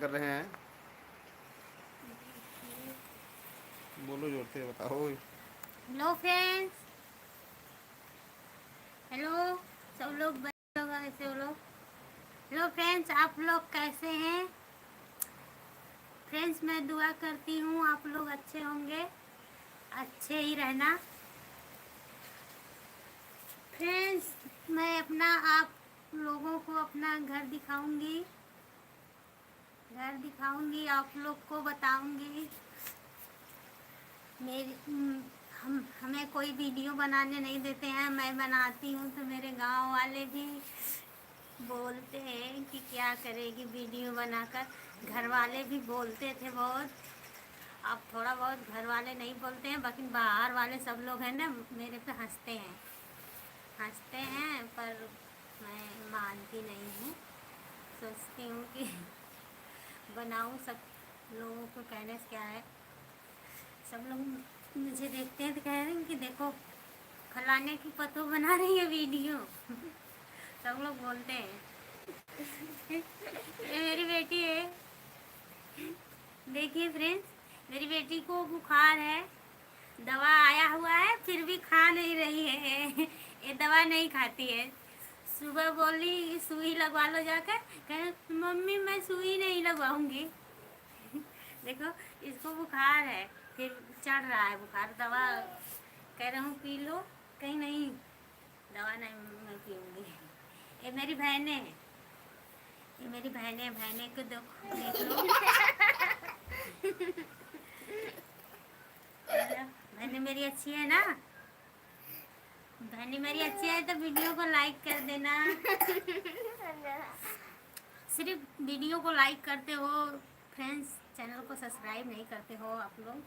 कर रहे हैं? बोलो जोर से बताओ। Hello friends. हेलो सब लोग, बच्चे लोग कैसे हो लोग? हेलो फ्रेंड्स, आप लोग कैसे हैं? फ्रेंड्स, मैं दुआ करती हूँ आप लोग अच्छे होंगे, अच्छे ही रहना। फ्रेंड्स, मैं अपना आप लोगों को अपना घर दिखाऊंगी, आप लोग को बताऊंगी। मेरी हमें कोई वीडियो बनाने नहीं देते हैं, मैं बनाती हूँ तो मेरे गांव वाले भी बोलते हैं कि क्या करेगी वीडियो बनाकर। घर वाले भी बोलते थे बहुत, अब थोड़ा बहुत घर वाले नहीं बोलते हैं, बाकी बाहर वाले सब लोग हैं ना, मेरे पे हंसते हैं, पर मैं मानती नहीं हूँ। सोचती हूँ कि बनाऊँ, सब लोगों को कहने से क्या है। सब लोग मुझे देखते हैं तो कह रहे हैं कि देखो फलाने की पतो बना रही है वीडियो। सब लोग बोलते हैं। ये मेरी बेटी है, देखिए फ्रेंड्स, मेरी बेटी को बुखार है, दवा आया हुआ है फिर भी खा नहीं रही है। ये दवा नहीं खाती है। सुबह बोली सुई लगवा लो जाकर, कहे मम्मी मैं सुई नहीं लगवाऊंगी। देखो इसको बुखार है, फिर चढ़ रहा है बुखार, दवा कह रहा हूँ पी लो, कहीं नहीं, दवा नहीं मैं पीऊँगी। ये मेरी बहनें हैं, ये मेरी बहनें को देख लो। बहनें मेरी अच्छी है ना? बहनें मेरी अच्छी है तो वीडियो को लाइक कर देना। सिर्फ वीडियो को लाइक करते हो फ्रेंड्स, चैनल को सब्सक्राइब नहीं करते हो आप लोग।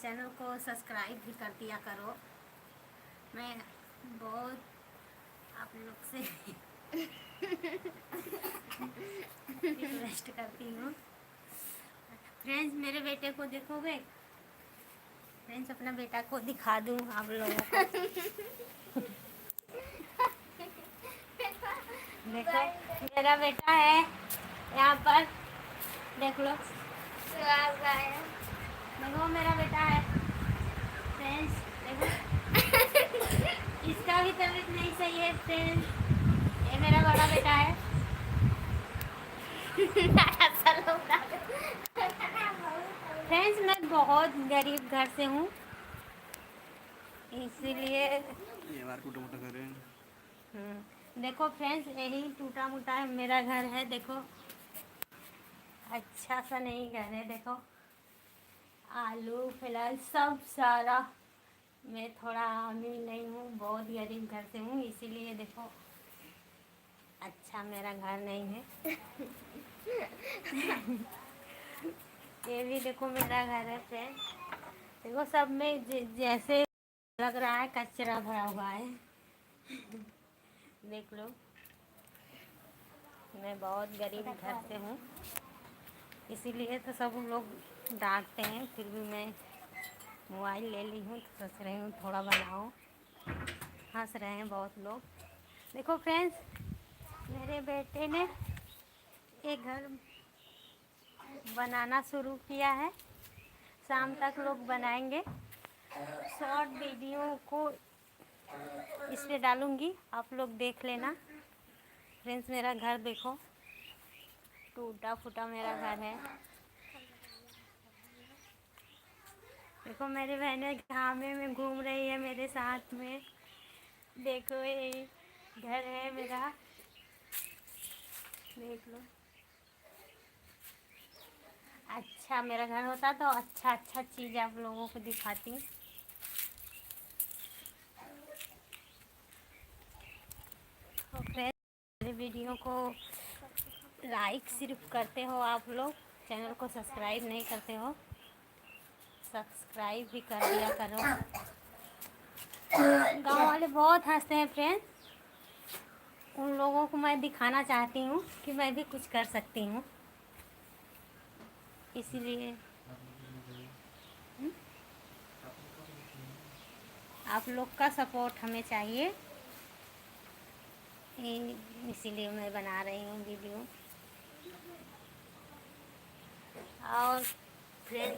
चैनल को सब्सक्राइब भी कर दिया करो। मैं बहुत आप लोग से रिक्वेस्ट करती हूँ। फ्रेंड्स, मेरे बेटे को देखोगे? फ्रेंड्स, अपना बेटा को दिखा दूँ आप लोगों को। देखो मेरा बेटा है यहाँ पर, देख लो। देखो मेरा बेटा है फ्रेंड्स, देखो। इसका भी तबीयत नहीं सही है फ्रेंड्स। ये मेरा बड़ा बेटा है। फ्रेंड्स, मैं बहुत गरीब घर से हूँ, इसीलिए ये बार टूटा मोटा कर रहे हैं। देखो फ्रेंड्स, यही टूटा मोटा है मेरा घर है। देखो अच्छा सा नहीं घर है। देखो आलू फिलहाल सब सारा, मैं थोड़ा अमीर नहीं हूँ, बहुत गरीब घर से हूँ, इसीलिए देखो अच्छा मेरा घर नहीं है। ये भी देखो मेरा घर है फ्रेंड्स। देखो सब में जैसे लग रहा है कचरा भरा हुआ है। देख लो, मैं बहुत गरीब घर से हूँ, इसीलिए तो सब लोग डांटते हैं, फिर भी मैं मोबाइल ले ली हूँ तो सोच रही हूँ थोड़ा बनाओ। हंस रहे हैं बहुत लोग। देखो फ्रेंड्स, मेरे बेटे ने एक घर बनाना शुरू किया है, शाम तक लोग बनाएंगे। शॉर्ट वीडियो को इस पे डालूँगी, आप लोग देख लेना। फ्रेंड्स, मेरा घर देखो, टूटा फूटा मेरा घर है। देखो मेरी बहनें घामे में घूम रही है मेरे साथ में। देखो ये घर है मेरा, देख लो। अच्छा मेरा घर होता तो अच्छा अच्छा चीज़ आप लोगों को दिखाती। तो फ्रेंड्स, मेरे वीडियो को लाइक सिर्फ करते हो आप लोग, चैनल को सब्सक्राइब नहीं करते हो। सब्सक्राइब भी कर दिया करो। गांव वाले बहुत हंसते हैं फ्रेंड्स, उन लोगों को मैं दिखाना चाहती हूँ कि मैं भी कुछ कर सकती हूँ, इसीलिए आप लोग का सपोर्ट हमें चाहिए, इसीलिए मैं बना रही हूँ वीडियो। और फ्रेंड,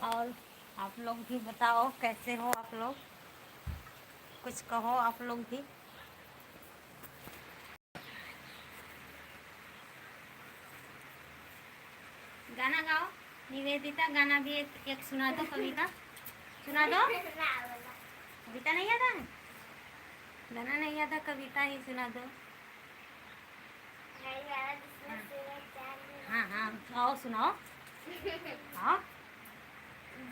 और आप लोग भी बताओ कैसे हो आप लोग, कुछ कहो आप लोग भी। गाना गाओ निवेदिता, गाना भी एक सुना दो, कविता सुना दो। कविता नहीं आता है, गाना नहीं आता, कविता ही सुना दो। हाँ हाँ आओ सुनाओ। हाँ।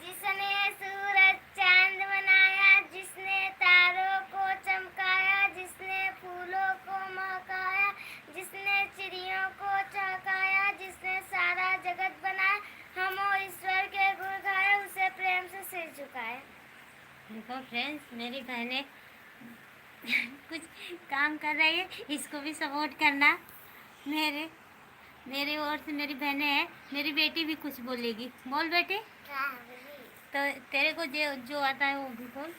जिसने सूरज चांद बनाया, जिसने तारों को चमकाया, जिसने फूलों को महकाया, जिसने चिड़ियों को चहकाया, जिसने सारा जगत बनाया, हम वो ईश्वर के गुण गाए, उसे प्रेम से सिर झुकाए। देखो फ्रेंड्स, मेरी बहनें कुछ काम कर रही है, इसको भी सपोर्ट करना। मेरे ओर से मेरी बहनें हैं, मेरी बेटी भी कुछ बोलेगी, बोल बेटी। तो तेरे को जो आता है वो भी बोल।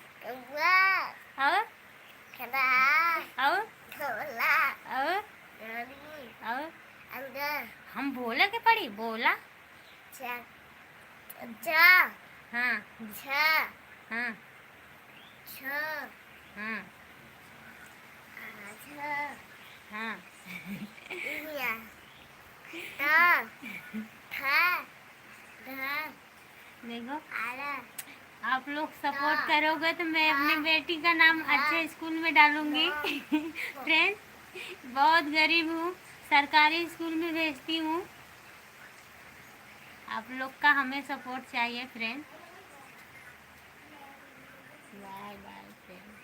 और हम बोले के पड़ी बोला। हाँ हाँ हाँ हाँ। देखो आप लोग सपोर्ट करोगे तो मैं अपनी बेटी का नाम अच्छे स्कूल में डालूंगी। फ्रेंड्स, बहुत गरीब हूँ, सरकारी स्कूल में भेजती हूँ। आप लोग का हमें सपोर्ट चाहिए friends. Bye bye friends,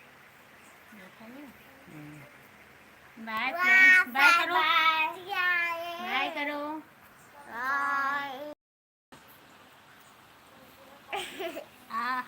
bye friends, bye करो, बाय करो। आ